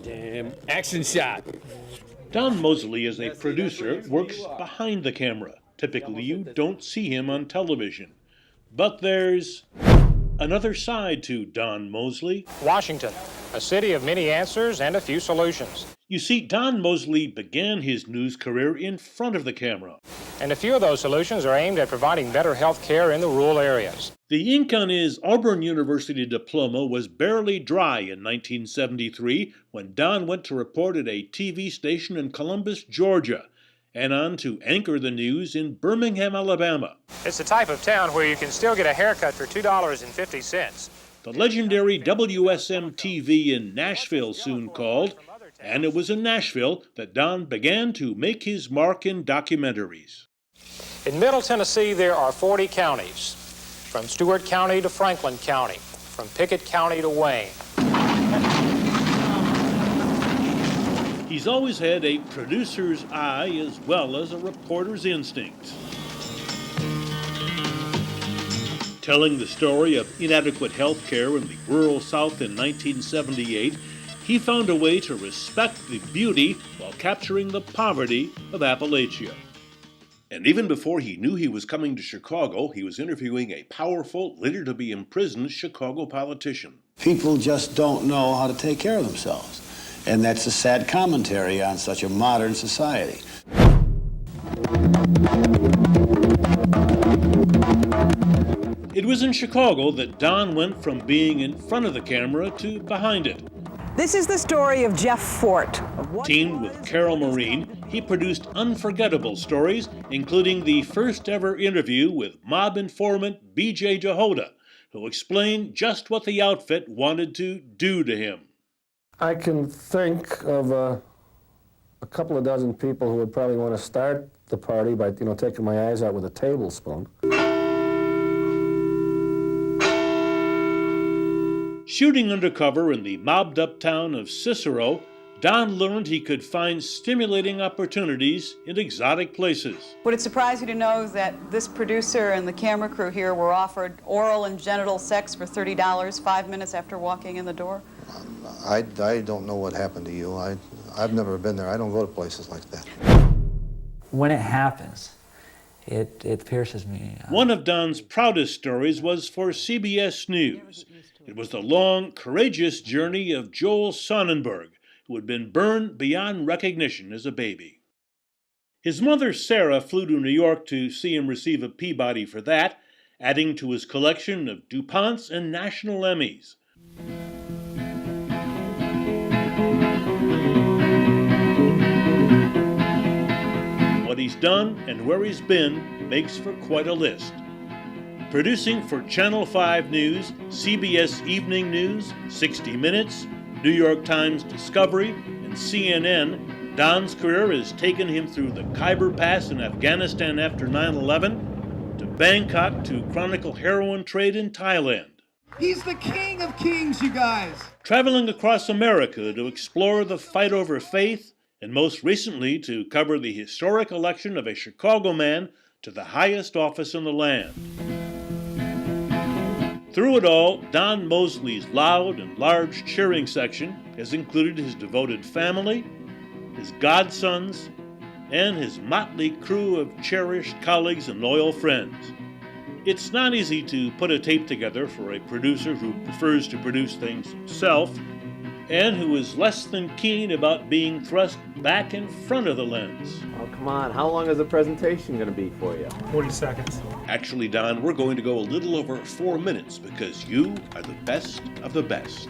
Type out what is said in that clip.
Damn. Action shot. Don Moseley, as a producer, works behind the camera. Typically, you don't see him on television. But there's another side to Don Moseley. Washington, a city of many answers and a few solutions. You see, Don Moseley began his news career in front of the camera. And a few of those solutions are aimed at providing better health care in the rural areas. The ink on his Auburn University diploma was barely dry in 1973 when Don went to report at a TV station in Columbus, Georgia, and on to anchor the news in Birmingham, Alabama. It's the type of town where you can still get a haircut for $2.50. The legendary WSM-TV in Nashville soon called, and it was in Nashville that Don began to make his mark in documentaries. In Middle Tennessee, there are 40 counties, from Stewart County to Franklin County, from Pickett County to Wayne. He's always had a producer's eye as well as a reporter's instinct. Telling the story of inadequate health care in the rural South in 1978, he found a way to respect the beauty while capturing the poverty of Appalachia. And even before he knew he was coming to Chicago, he was interviewing a powerful, later to be imprisoned Chicago politician. People just don't know how to take care of themselves. And that's a sad commentary on such a modern society. It was in Chicago that Don went from being in front of the camera to behind it. This is the story of Jeff Fort. Teamed with Carol Marine, he produced unforgettable stories, including the first ever interview with mob informant B.J. Jehoda, who explained just what the outfit wanted to do to him. I can think of a couple of dozen people who would probably want to start the party by, taking my eyes out with a tablespoon. Shooting undercover in the mobbed-up town of Cicero, Don learned he could find stimulating opportunities in exotic places. Would it surprise you to know that this producer and the camera crew here were offered oral and genital sex for $30 5 minutes after walking in the door? I don't know what happened to you. I've never been there. I don't go to places like that. When it happens, it pierces me. One of Don's proudest stories was for CBS News. It was the long, courageous journey of Joel Sonnenberg, who had been burned beyond recognition as a baby. His mother, Sarah, flew to New York to see him receive a Peabody for that, adding to his collection of DuPonts and National Emmys. What he's done and where he's been makes for quite a list. Producing for Channel 5 News, CBS Evening News, 60 Minutes, New York Times Discovery, and CNN, Don's career has taken him through the Khyber Pass in Afghanistan after 9/11, to Bangkok to chronicle heroin trade in Thailand. He's the king of kings, you guys! Traveling across America to explore the fight over faith, and most recently to cover the historic election of a Chicago man to the highest office in the land. Through it all, Don Moseley's loud and large cheering section has included his devoted family, his godsons, and his motley crew of cherished colleagues and loyal friends. It's not easy to put a tape together for a producer who prefers to produce things himself, and who is less than keen about being thrust back in front of the lens. Oh, come on. How long is the presentation going to be for you? 40 seconds. Actually, Don, we're going to go a little over 4 minutes because you are the best of the best.